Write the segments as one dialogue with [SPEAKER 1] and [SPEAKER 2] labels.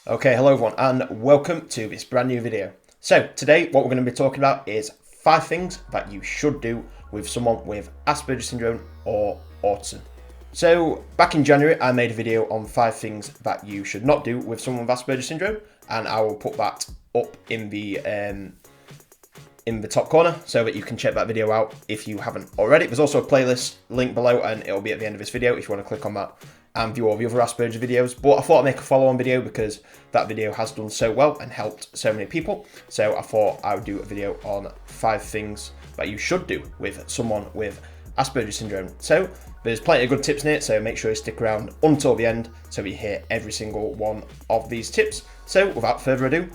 [SPEAKER 1] Okay, hello everyone and welcome to this brand new video. So today what we're going to be talking about is 5 things that you should do with someone with Aspergers Syndrome or Autism. So back in January I made a video on 5 things that you should not do with someone with Aspergers Syndrome, and I will put that up in the top corner so that you can check that video out if you haven't already. There's also a playlist link below and it'll be at the end of this video if you want to click on that and view all the other Asperger videos. But I thought I'd make a follow-on video because that video has done so well and helped so many people. So I thought I would do a video on 5 things that you should do with someone with Asperger's Syndrome. So there's plenty of good tips in it, so make sure you stick around until the end so you hear every single one of these tips. So without further ado,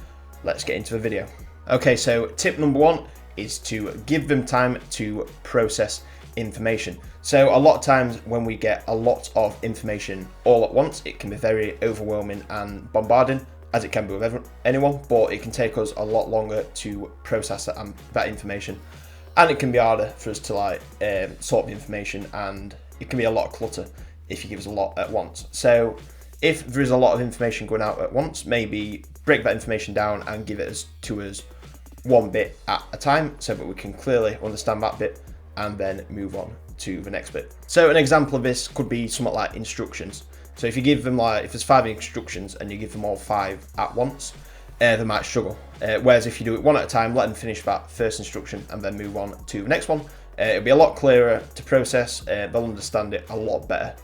[SPEAKER 1] let's get into the video. Okay, so tip number 1 is to give them time to process information. So a lot of times when we get a lot of information all at once, it can be very overwhelming and bombarding, as it can be with anyone, but it can take us a lot longer to process that information, and it can be harder for us to sort the information, and it can be a lot of clutter if you give us a lot at once. So if there is a lot of information going out at once, maybe break that information down and give it to us one bit at a time so that we can clearly understand that bit and then move on to the next bit. So an example of this could be somewhat like instructions. So if you give them if there's 5 instructions and you give them all 5 at once, they might struggle. Whereas if you do it one at a time, let them finish that first instruction and then move on to the next one, it'll be a lot clearer to process, they'll understand it a lot better,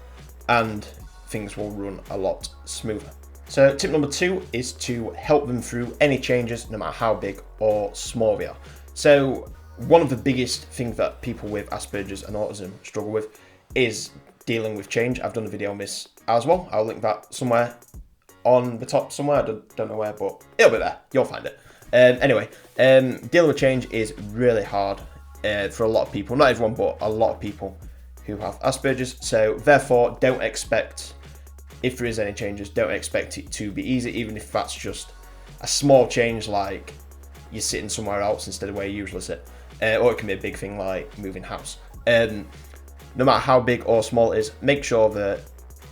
[SPEAKER 1] and things will run a lot smoother. So tip number 2 is to help them through any changes, no matter how big or small they are. So one of the biggest things that people with Asperger's and Autism struggle with is dealing with change. I've done a video on this as well. I'll link that somewhere on the top somewhere. I don't know where, but it'll be there. You'll find it. Anyway, dealing with change is really hard for a lot of people. Not everyone, but a lot of people who have Asperger's. So therefore, don't expect, if there is any changes, don't expect it to be easy, even if that's just a small change, like you're sitting somewhere else instead of where you usually sit. Or it can be a big thing like moving house. No matter how big or small it is, make sure that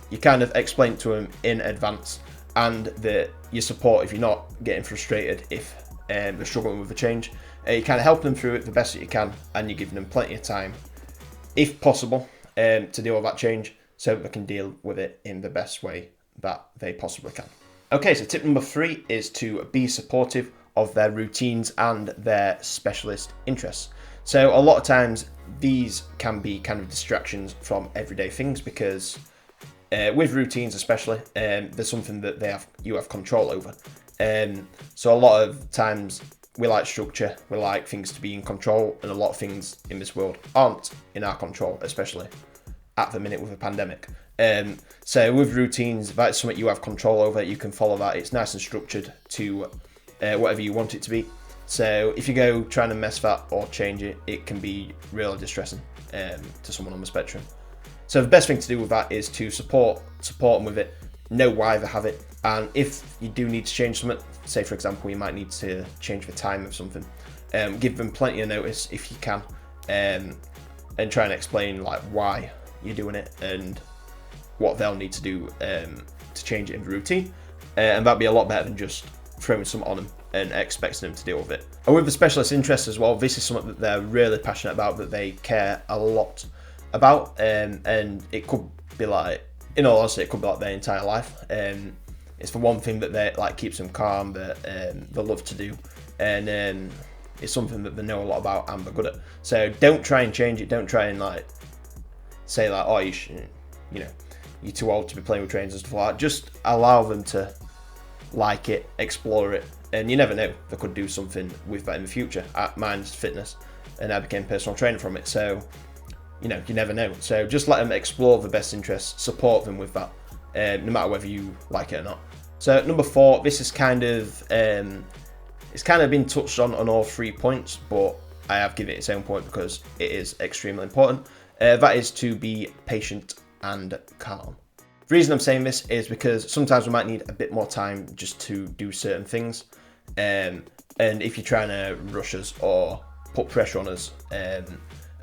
[SPEAKER 1] you kind of explain to them in advance, and that you support if you're not getting frustrated if they're struggling with a change. You kind of help them through it the best that you can, and you're giving them plenty of time, if possible, to deal with that change so that they can deal with it in the best way that they possibly can. Okay, so tip number 3 is to be supportive of their routines and their specialist interests. So a lot of times these can be kind of distractions from everyday things, because with routines especially, there's something that you have control over. So a lot of times we like structure, we like things to be in control, and a lot of things in this world aren't in our control, especially at the minute with a pandemic. So with routines, that's something you have control over. You can follow that. It's nice and structured to whatever you want it to be. So if you go trying to mess that or change it, it can be really distressing to someone on the spectrum. So the best thing to do with that is to support them with it, know why they have it, and if you do need to change something, say for example you might need to change the time of something, give them plenty of notice if you can, and try and explain like why you're doing it and what they'll need to do to change it in the routine, and that'd be a lot better than just throwing something on them and expecting them to deal with it. And with the specialist interests as well, this is something that they're really passionate about, that they care a lot about, and it could be like, in all honesty, it could be like their entire life. It's the one thing that they like keeps them calm, that they love to do, and it's something that they know a lot about and they're good at. So don't try and change it. Don't try and say oh you're too old to be playing with trains and stuff like that. Just allow them to like it, explore it, and you never know, they could do something with that in the future. Mine's fitness, and I became personal trainer from it, so you never know. So just let them explore the best interests, support them with that, no matter whether you like it or not. So number 4, this is it's kind of been touched on all 3 points, but I have given it its own point because it is extremely important. That is to be patient and calm. The reason I'm saying this is because sometimes we might need a bit more time just to do certain things, and if you're trying to rush us or put pressure on us, and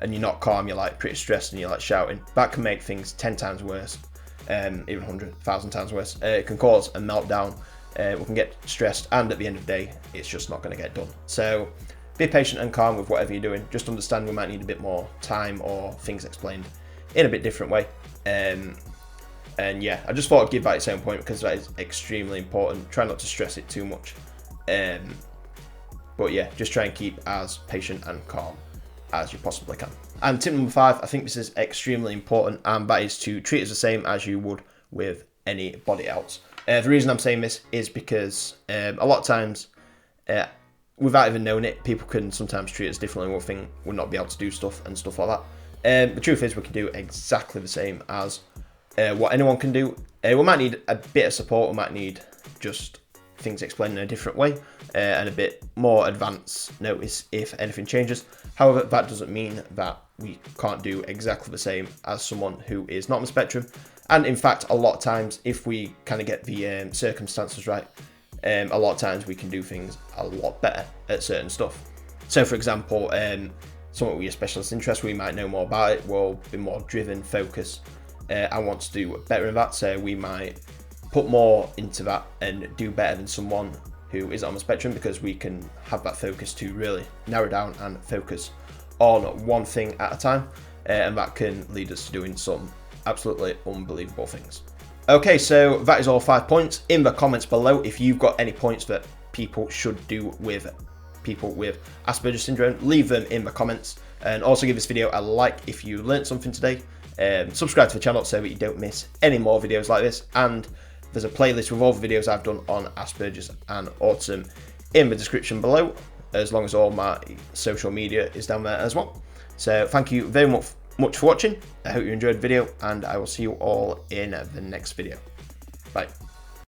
[SPEAKER 1] you're not calm, you're pretty stressed and you're shouting, that can make things 10 times worse, even 100,000 times worse. It can cause a meltdown, we can get stressed, and at the end of the day, it's just not going to get done. So be patient and calm with whatever you're doing. Just understand we might need a bit more time or things explained in a bit different way. And yeah, I just thought I'd give that its own point because that is extremely important. Try not to stress it too much. But yeah, just try and keep as patient and calm as you possibly can. And tip number 5, I think this is extremely important, and that is to treat it the same as you would with anybody else. The reason I'm saying this is because a lot of times, without even knowing it, people can sometimes treat us differently. We'll think we'll not be able to do stuff and stuff like that. The truth is we can do exactly the same as what anyone can do. We might need a bit of support, we might need just things explained in a different way, and a bit more advance notice if anything changes. However, that doesn't mean that we can't do exactly the same as someone who is not on the spectrum. And in fact, a lot of times, if we kind of get the circumstances right, a lot of times we can do things a lot better at certain stuff. So for example, someone with a specialist interest, we might know more about it, we'll be more driven, focused, and want to do better in that. So we might put more into that and do better than someone who is on the spectrum, because we can have that focus to really narrow down and focus on one thing at a time, and that can lead us to doing some absolutely unbelievable things. Okay, so that is all 5 points. In the comments below, if you've got any points that people should do with people with Aspergers Syndrome, leave them in the comments, and also give this video a like if you learned something today. Subscribe to the channel so that you don't miss any more videos like this, and there's a playlist with all the videos I've done on Asperger's and autism in the description below, as long as all my social media is down there as well. So thank you very much for watching. I hope you enjoyed the video, and I will see you all in the next video. Bye.